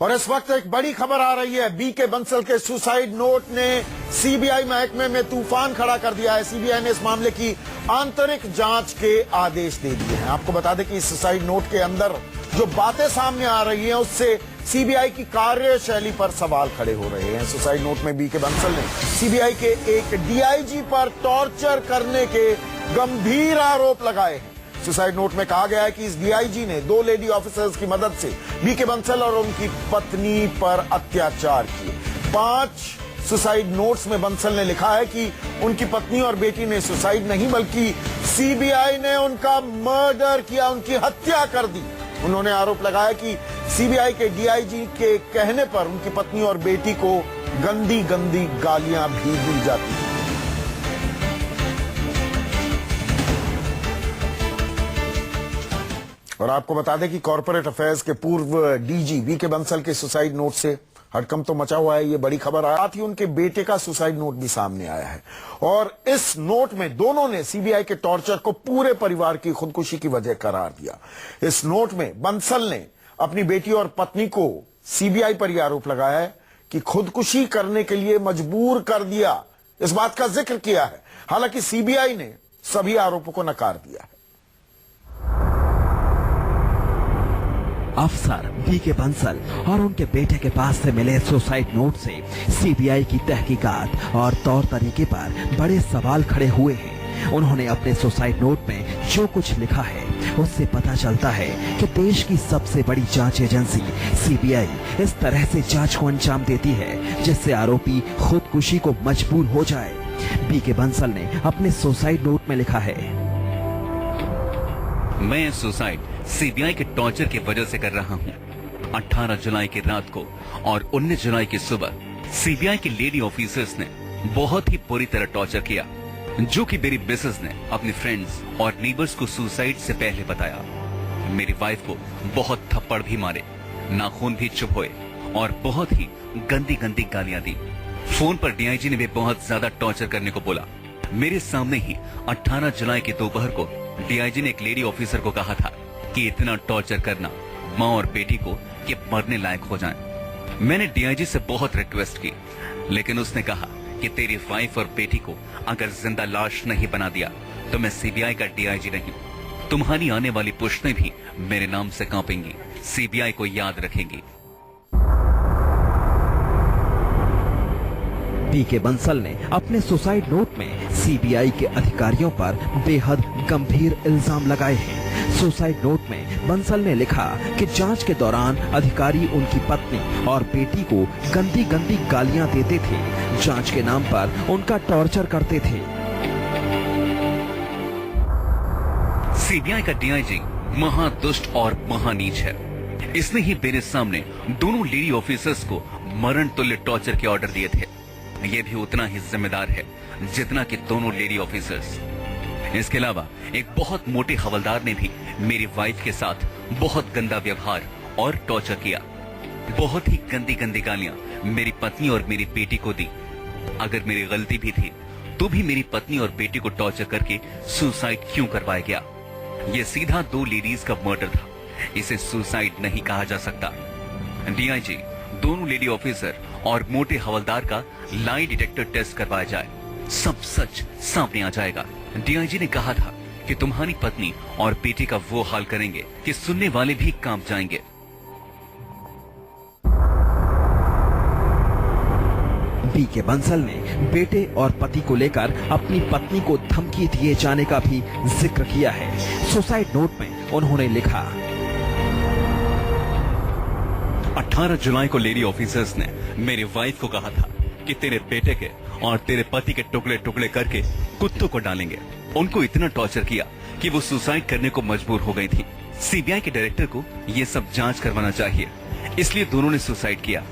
और इस वक्त एक बड़ी खबर आ रही है। बीके बंसल के सुसाइड नोट ने सीबीआई महकमे में तूफान खड़ा कर दिया है। सीबीआई ने इस मामले की आंतरिक जांच के आदेश दे दिए हैं। आपको बता दें कि इस सुसाइड नोट के अंदर जो बातें सामने आ रही हैं उससे सीबीआई की कार्यशैली पर सवाल खड़े हो रहे हैं। सुसाइड नोट में बीके बंसल ने सीबीआई के एक डीआईजी पर टॉर्चर करने के गंभीर आरोप लगाए हैं। सुसाइड नोट में कहा गया है कि इस डीआईजी ने 2 लेडी ऑफिसर्स की मदद से बीके बंसल और उनकी पत्नी पर अत्याचार किए। 5 सुसाइड नोट्स में बंसल ने लिखा है कि उनकी पत्नी और बेटी ने सुसाइड नहीं बल्कि सीबीआई ने उनका मर्डर किया, उनकी हत्या कर दी। उन्होंने आरोप लगाया कि सीबीआई के डीआईजी के कहने पर उनकी पत्नी और बेटी को गंदी गंदी गालियां भी दी जाती हैं। और आपको बता दें कि कॉर्पोरेट अफेयर्स के पूर्व डीजी बीके बंसल के सुसाइड नोट से हड़कंप तो मचा हुआ है। ये बड़ी खबर है। साथ ही उनके बेटे का सुसाइड नोट भी सामने आया है और इस नोट में दोनों ने सीबीआई के टॉर्चर को पूरे परिवार की खुदकुशी की वजह करार दिया। इस नोट में बंसल ने अपनी बेटी और पत्नी को सीबीआई पर यह आरोप लगाया है कि खुदकुशी करने के लिए मजबूर कर दिया। इस बात का जिक्र किया है। हालांकि सीबीआई ने सभी आरोपों को नकार दिया है। अफसर बीके बंसल और उनके बेटे के पास से मिले सुसाइड नोट से सीबीआई की तहकीकात और तौर तरीके पर बड़े सवाल खड़े हुए हैं। उन्होंने अपने सुसाइड नोट में जो कुछ लिखा है उससे पता चलता है कि देश की सबसे बड़ी जांच एजेंसी सीबीआई इस तरह से जांच को अंजाम देती है जिससे आरोपी खुदकुशी को मजबूर हो जाए। बीके बंसल ने अपने सुसाइड नोट में लिखा है, मैं सुसाइड सीबीआई के टॉर्चर की वजह से कर रहा हूँ। 18 जुलाई की रात को और 19 जुलाई की सुबह सीबीआई के लेडी ऑफिसर्स ने बहुत ही बुरी तरह टॉर्चर किया, जो कि मेरी मिसेस ने अपने फ्रेंड्स और नेबर्स को सुसाइड से पहले बताया। मेरी वाइफ को बहुत थप्पड़ भी मारे, नाखून भी चुभोए और बहुत ही गंदी गंदी गालियां दी। फोन पर डीआईजी ने भी बहुत ज्यादा टॉर्चर करने को बोला। मेरे सामने ही 18 जुलाई की दोपहर को डीआईजी ने एक लेडी ऑफिसर को कहा था कि इतना टॉर्चर करना माँ और बेटी को कि मरने लायक हो जाएं। मैंने डीआईजी से बहुत रिक्वेस्ट की, लेकिन उसने कहा कि तेरी वाइफ और बेटी को अगर जिंदा लाश नहीं बना दिया तो मैं सीबीआई का डीआईजी नहीं। तुम्हारी आने वाली पुश्तें भी मेरे नाम से कांपेंगी, सीबीआई को याद रखेंगी। बीके बंसल ने अपने सुसाइड नोट में सीबीआई के अधिकारियों पर बेहद गंभीर इल्जाम लगाए हैं। सुसाइड नोट में बंसल ने लिखा कि जांच के दौरान अधिकारी उनकी पत्नी और बेटी को गंदी गंदी गालियां देते थे, जांच के नाम पर उनका टॉर्चर करते थे। सीबीआई का डीआईजी महादुष्ट और महानीच है। इसने ही मेरे सामने दोनों लेडी ऑफिसर्स को मरण तुल्य टॉर्चर के ऑर्डर दिए थे। ये भी उतना ही जिम्मेदार है जितना कि दोनों लेडी ऑफिसर्स। इसके अलावा एक बहुत मोटे हवलदार ने भी मेरी वाइफ के साथ बहुत गंदा व्यवहार और टॉर्चर किया। बहुत ही गंदी गंदी गालियां मेरी पत्नी और मेरी बेटी को दी। अगर मेरी गलती भी थी तो भी मेरी पत्नी और बेटी को टॉर्चर करके सुसाइड क्यों करवाया गया? यह सीधा 2 लेडीज का मर्डर था, इसे सुसाइड नहीं कहा जा सकता। डीआईजी, दोनों लेडी ऑफिसर और मोटे हवलदार का लाई डिटेक्टर टेस्ट करवाया जाए, सब सच सामने आ जाएगा। डीआईजी ने कहा था कि तुम्हारी पत्नी और बेटी का वो हाल करेंगे कि सुनने वाले भी कांप जाएंगे। बीके बंसल ने बेटे और पति को लेकर अपनी पत्नी को धमकी दिए जाने का भी जिक्र किया है। सुसाइड नोट में उन्होंने लिखा, 18 जुलाई को लेडी ऑफिसर्स ने मेरी वाइफ को कहा था कि तेरे बेटे के और तेरे पति के टुकड़े टुकड़े करके कुत्तों को डालेंगे। उनको इतना टॉर्चर किया कि वो सुसाइड करने को मजबूर हो गई थी। सीबीआई के डायरेक्टर को ये सब जांच करवाना चाहिए, इसलिए दोनों ने सुसाइड किया।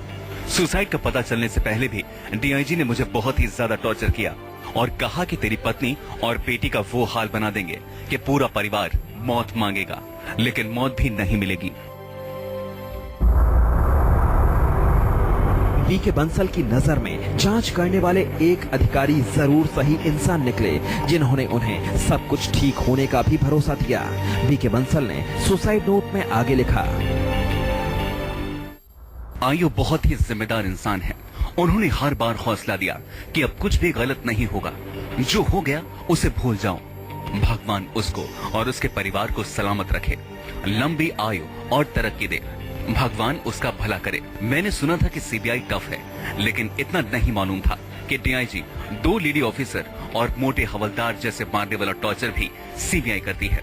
सुसाइड का पता चलने से पहले भी डीआईजी ने मुझे बहुत ही ज्यादा टॉर्चर किया और कहा कि तेरी पत्नी और बेटी का वो हाल बना देंगे कि पूरा परिवार मौत मांगेगा, लेकिन मौत भी नहीं मिलेगी। बीके बंसल की नजर में जांच करने वाले एक अधिकारी जरूर सही इंसान निकले जिन्होंने उन्हें सब कुछ ठीक होने का भी भरोसा दिया। बीके बंसल ने सुसाइड नोट में आगे लिखा, आयु बहुत ही जिम्मेदार इंसान है। उन्होंने हर बार हौसला दिया कि अब कुछ भी गलत नहीं होगा, जो हो गया उसे भूल जाओ। भगवान उसको और उसके परिवार को सलामत रखे, लंबी आयु और तरक्की दे, भगवान उसका भला करे। मैंने सुना था कि सीबीआई टफ है, लेकिन इतना नहीं मालूम था कि डीआईजी, 2 लेडी ऑफिसर और मोटे हवलदार जैसे मारने वाला टॉर्चर भी सीबीआई करती है।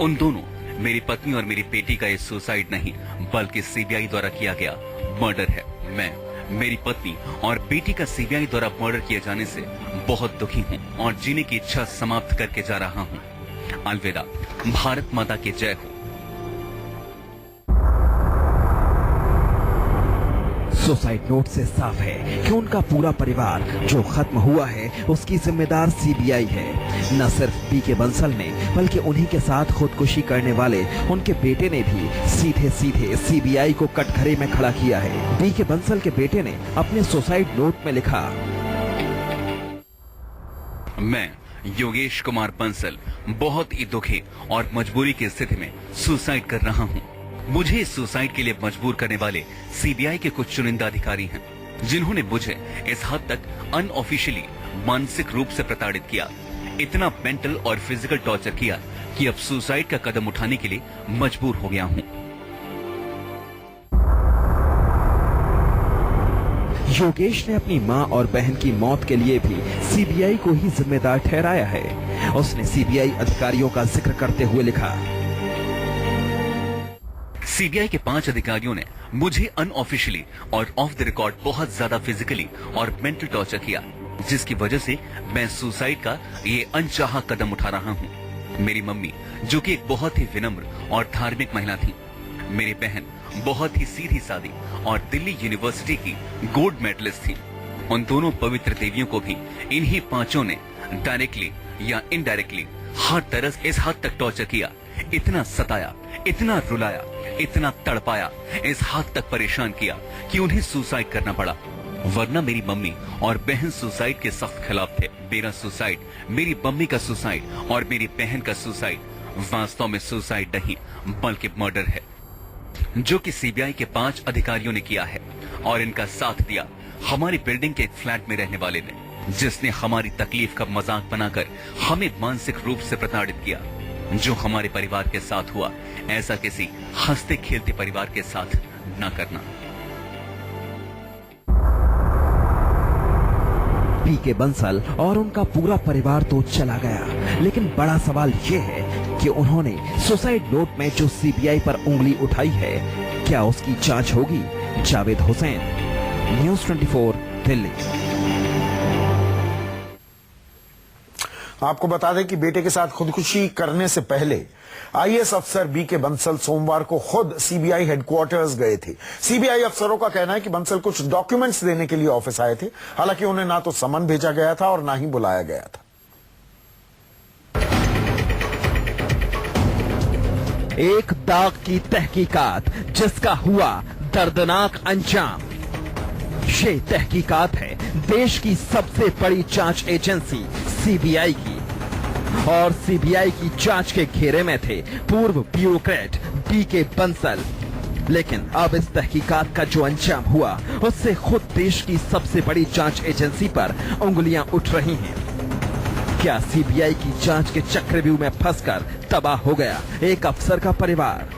उन दोनों, मेरी पत्नी और मेरी बेटी का ये सुसाइड नहीं बल्कि सीबीआई द्वारा किया गया मर्डर है। मैं, मेरी पत्नी और बेटी का सीबीआई द्वारा मर्डर किए जाने से बहुत दुखी हूँ और जीने की इच्छा समाप्त करके जा रहा हूँ। अलविदा। भारत माता की जय हो। सुसाइड नोट से साफ है कि उनका पूरा परिवार जो खत्म हुआ है उसकी जिम्मेदार सीबीआई है। न सिर्फ बीके बंसल ने बल्कि उन्हीं के साथ खुदकुशी करने वाले उनके बेटे ने भी सीधे सीधे सीबीआई को कटघरे में खड़ा किया है। बीके बंसल के बेटे ने अपने सुसाइड नोट में लिखा, मैं योगेश कुमार बंसल बहुत ही दुखी और मजबूरी की स्थिति में सुसाइड कर रहा हूँ। मुझे इस सुसाइड के लिए मजबूर करने वाले सीबीआई के कुछ चुनिंदा अधिकारी हैं, जिन्होंने मुझे इस हद तक अनऑफिशियली मानसिक रूप से प्रताड़ित किया, इतना मेंटल और फिजिकल टॉर्चर किया कि अब सुसाइड का कदम उठाने के लिए मजबूर हो गया हूँ। योगेश ने अपनी मां और बहन की मौत के लिए भी सीबीआई को ही जिम्मेदार ठहराया है। उसने सीबीआई अधिकारियों का जिक्र करते हुए लिखा, सीबीआई के 5 अधिकारियों ने मुझे अनऑफिशियली और ऑफ द रिकॉर्ड बहुत ज्यादा फिजिकली और मेंटल टॉर्चर किया, जिसकी वजह से मैं सुसाइड का ये अनचाहा कदम उठा रहा हूँ। मेरी मम्मी, जो कि एक बहुत ही विनम्र और धार्मिक महिला थी, मेरी बहन बहुत ही सीधी सादी और दिल्ली यूनिवर्सिटी की गोल्ड मेडलिस्ट थी, उन दोनों पवित्र देवियों को भी इन्हीं 5 ने डायरेक्टली या इनडायरेक्टली हर तरह इस हद तक टॉर्चर किया, इतना सताया, इतना रुलाया, इतना तड़पाया, इस हद तक परेशान किया कि उन्हें सुसाइड करना पड़ा। वरना मेरी मम्मी और बहन सुसाइड के सख्त खिलाफ थे। मेरा सुसाइड, मेरी मम्मी का सुसाइड और मेरी बहन का सुसाइड वास्तव में सुसाइड नहीं बल्कि मर्डर है, जो कि सीबीआई के 5 अधिकारियों ने किया है। और इनका साथ दिया हमारी बिल्डिंग के एक फ्लैट में रहने वाले ने, जिसने हमारी तकलीफ का मजाक बनाकर हमें मानसिक रूप से प्रताड़ित किया। जो हमारे परिवार के साथ हुआ, ऐसा किसी हंसते खेलते परिवार के साथ न करना। बीके बंसल और उनका पूरा परिवार तो चला गया, लेकिन बड़ा सवाल ये है कि उन्होंने सुसाइड नोट में जो सीबीआई पर उंगली उठाई है, क्या उसकी जांच होगी? जावेद हुसैन, न्यूज़ 24, दिल्ली। आपको बता दें कि बेटे के साथ खुदकुशी करने से पहले आईएएस अफसर बीके बंसल सोमवार को खुद सीबीआई हेडक्वार्टर्स गए थे। सीबीआई अफसरों का कहना है कि बंसल कुछ डॉक्यूमेंट्स देने के लिए ऑफिस आए थे। हालांकि उन्हें ना तो समन भेजा गया था और ना ही बुलाया गया था। एक दाग की तहकीकात जिसका हुआ दर्दनाक अंजाम। ये तहकीकात है देश की सबसे बड़ी जांच एजेंसी सीबीआई की, और सीबीआई की जांच के घेरे में थे पूर्व ब्यूरोक्रेट बीके बंसल। लेकिन अब इस तहकीकात का जो अंजाम हुआ, उससे खुद देश की सबसे बड़ी जांच एजेंसी पर उंगलियां उठ रही हैं। क्या सीबीआई की जांच के चक्रव्यूह में फंसकर तबाह हो गया एक अफसर का परिवार?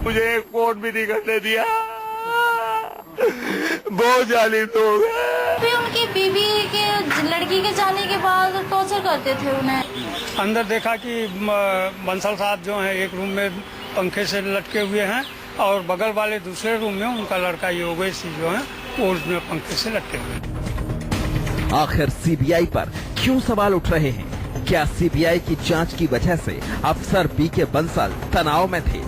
मुझे एक फोन भी नहीं करने दिया, बहुत जालिम लोग हैं। उनकी बीबी के लड़की के जाने के बाद टॉर्चर करते थे उन्हें। अंदर देखा कि बंसल साहब जो हैं एक रूम में पंखे से लटके हुए हैं और बगल वाले दूसरे रूम में उनका लड़का योगेश जो है वो उसमें पंखे से लटके हुए हैं। आखिर सीबीआई पर क्यों सवाल उठ रहे हैं? क्या सीबीआई की जांच की वजह से अफसर बीके बंसल तनाव में थे?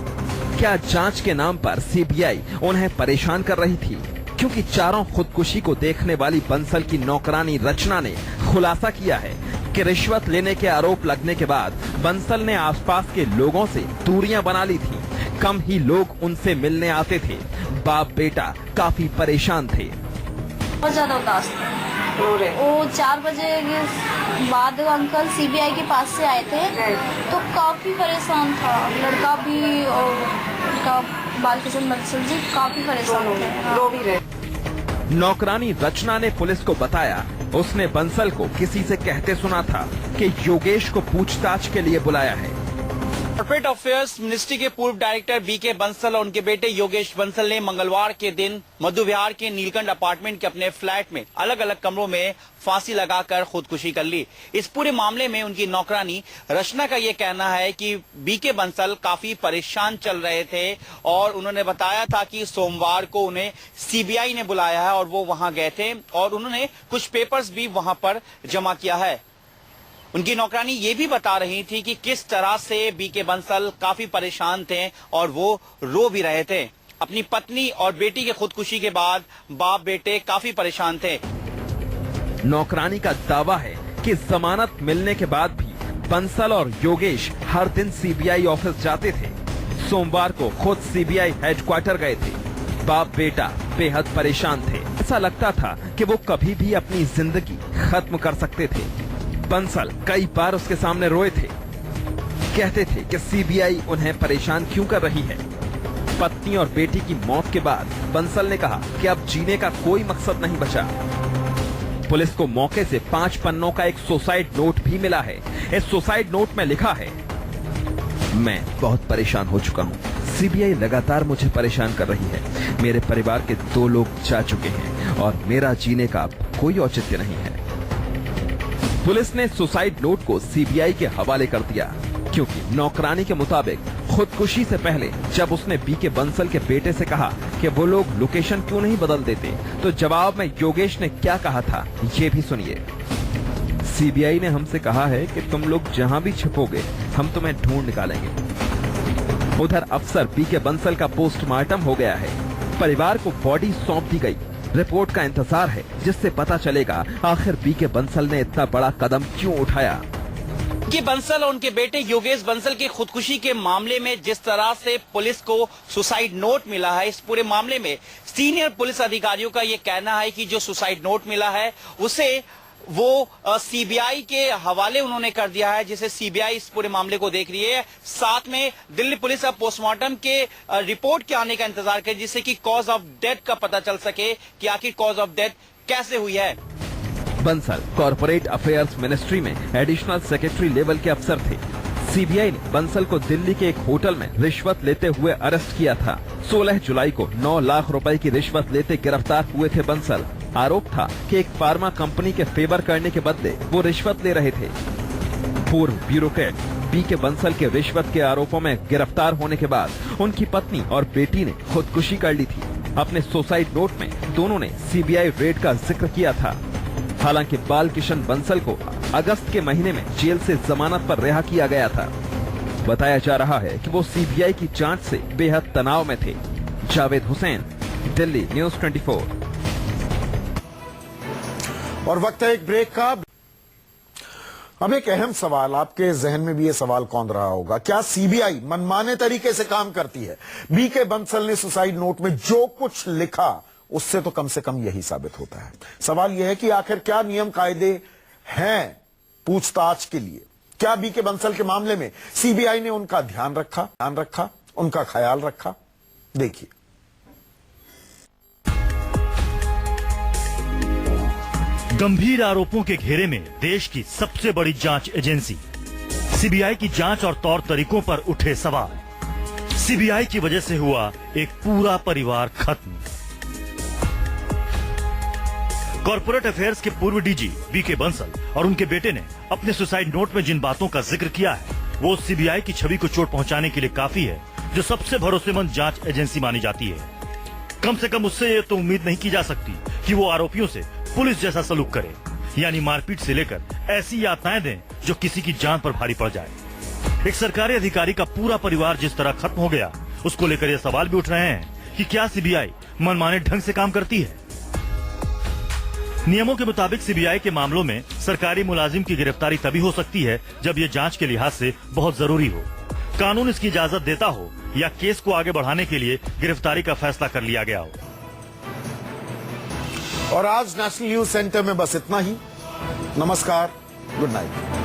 क्या जांच के नाम पर सीबीआई उन्हें परेशान कर रही थी? क्योंकि चारों खुदकुशी को देखने वाली बंसल की नौकरानी रचना ने खुलासा किया है कि रिश्वत लेने के आरोप लगने के बाद बंसल ने आसपास के लोगों से दूरियां बना ली थी। कम ही लोग उनसे मिलने आते थे। बाप बेटा काफी परेशान थे। बहुत ज्यादा उदास थे। वो 4 बजे के बाद अंकल सीबीआई के पास से आए थे तो काफी परेशान था लड़का भी और उनका बालकिशन बंसल जी काफी परेशान हो गए। हाँ। रो भी रहे। नौकरानी रचना ने पुलिस को बताया उसने बंसल को किसी से कहते सुना था कि योगेश को पूछताछ के लिए बुलाया है। कॉर्पोरेट अफेयर्स मिनिस्ट्री के पूर्व डायरेक्टर बीके बंसल और उनके बेटे योगेश बंसल ने मंगलवार के दिन मधु विहार के नीलकंठ अपार्टमेंट के अपने फ्लैट में अलग अलग कमरों में फांसी लगाकर खुदकुशी कर ली। इस पूरे मामले में उनकी नौकरानी रचना का ये कहना है कि बीके बंसल काफी परेशान चल रहे थे और उन्होंने बताया था कि सोमवार को उन्हें सीबीआई ने बुलाया है और वो वहां गए थे और उन्होंने कुछ पेपर्स भी वहां पर जमा किया है। उनकी नौकरानी ये भी बता रही थी कि किस तरह से बीके बंसल काफी परेशान थे और वो रो भी रहे थे। अपनी पत्नी और बेटी के खुदकुशी के बाद बाप बेटे काफी परेशान थे। नौकरानी का दावा है कि जमानत मिलने के बाद भी बंसल और योगेश हर दिन सीबीआई ऑफिस जाते थे। सोमवार को खुद सीबीआई हेडक्वार्टर गए थे। बाप बेटा बेहद परेशान थे। ऐसा लगता था कि वो कभी भी अपनी जिंदगी खत्म कर सकते थे। बंसल कई बार उसके सामने रोए थे, कहते थे कि सीबीआई उन्हें परेशान क्यों कर रही है। पत्नी और बेटी की मौत के बाद बंसल ने कहा कि अब जीने का कोई मकसद नहीं बचा। पुलिस को मौके से 5 पन्नों का एक सुसाइड नोट भी मिला है। इस सुसाइड नोट में लिखा है, मैं बहुत परेशान हो चुका हूँ। सीबीआई लगातार मुझे परेशान कर रही है। मेरे परिवार के 2 लोग जा चुके हैं और मेरा जीने का कोई औचित्य नहीं है। पुलिस ने सुसाइड नोट को सीबीआई के हवाले कर दिया क्योंकि नौकरानी के मुताबिक खुदकुशी से पहले जब उसने बीके बंसल के बेटे से कहा कि वो लोग लोकेशन क्यों नहीं बदल देते, तो जवाब में योगेश ने क्या कहा था ये भी सुनिए। सीबीआई ने हमसे कहा है कि तुम लोग जहां भी छिपोगे हम तुम्हें ढूंढ निकालेंगे। उधर अफसर बीके बंसल का पोस्टमार्टम हो गया है। परिवार को बॉडी सौंप दी गई। रिपोर्ट का इंतजार है जिससे पता चलेगा आखिर बीके बंसल ने इतना बड़ा कदम क्यों उठाया। कि बंसल और उनके बेटे योगेश बंसल की खुदकुशी के मामले में जिस तरह से पुलिस को सुसाइड नोट मिला है, इस पूरे मामले में सीनियर पुलिस अधिकारियों का ये कहना है कि जो सुसाइड नोट मिला है उसे वो सीबीआई के हवाले उन्होंने कर दिया है, जिसे सीबीआई इस पूरे मामले को देख रही है। साथ में दिल्ली पुलिस अब पोस्टमार्टम के रिपोर्ट के आने का इंतजार करे जिससे कि कॉज ऑफ डेथ का पता चल सके कि आखिर कॉज ऑफ डेथ कैसे हुई है। बंसल कॉर्पोरेट अफेयर्स मिनिस्ट्री में एडिशनल सेक्रेटरी लेवल के अफसर थे। सीबीआई ने बंसल को दिल्ली के एक होटल में रिश्वत लेते हुए अरेस्ट किया था। 16 जुलाई को 9 लाख रुपए की रिश्वत लेते गिरफ्तार हुए थे बंसल। आरोप था कि एक फार्मा कंपनी के फेवर करने के बदले वो रिश्वत ले रहे थे। पूर्व ब्यूरोक्रेट बीके बंसल के रिश्वत के आरोपों में गिरफ्तार होने के बाद उनकी पत्नी और बेटी ने खुदकुशी कर ली थी। अपने सुसाइड नोट में दोनों ने सीबीआई रेड का जिक्र किया था। हालांकि बालकिशन बंसल को अगस्त के महीने में जेल से जमानत पर रिहा किया गया था। बताया जा रहा है कि वो सीबीआई की जांच से बेहद तनाव में थे। जावेद हुसैन, दिल्ली न्यूज 24। और वक्त है एक ब्रेक का। अब एक अहम सवाल आपके जहन में भी ये सवाल कौन रहा होगा, क्या सीबीआई मनमाने तरीके से काम करती है? बीके बंसल ने सुसाइड नोट में जो कुछ लिखा उससे तो कम से कम यही साबित होता है। सवाल यह है कि आखिर क्या नियम कायदे हैं पूछताछ के लिए? क्या बीके बंसल के मामले में सीबीआई ने उनका ध्यान रखा, उनका ख्याल रखा? देखिए। गंभीर आरोपों के घेरे में देश की सबसे बड़ी जांच एजेंसी सीबीआई की जांच और तौर तरीकों पर उठे सवाल। सीबीआई की वजह से हुआ एक पूरा परिवार खत्म। कॉर्पोरेट अफेयर्स के पूर्व डीजी बीके बंसल और उनके बेटे ने अपने सुसाइड नोट में जिन बातों का जिक्र किया है वो सीबीआई की छवि को चोट पहुंचाने के लिए काफी है, जो सबसे भरोसेमंद जांच एजेंसी मानी जाती है। कम से कम उससे ये तो उम्मीद नहीं की जा सकती कि वो आरोपियों से पुलिस जैसा सलूक करे, यानी मारपीट से लेकर ऐसी यातनाएं दें जो किसी की जान पर भारी पड़ जाए। एक सरकारी अधिकारी का पूरा परिवार जिस तरह खत्म हो गया, उसको लेकर ये सवाल भी उठ रहे हैं कि क्या सीबीआई मनमाने ढंग से काम करती है। नियमों के मुताबिक सीबीआई के मामलों में सरकारी मुलाजिम की गिरफ्तारी तभी हो सकती है जब ये जांच के लिहाज से बहुत जरूरी हो, कानून इसकी इजाजत देता हो या केस को आगे बढ़ाने के लिए गिरफ्तारी का फैसला कर लिया गया हो। और आज नेशनल न्यूज सेंटर में बस इतना ही। नमस्कार, गुड नाइट।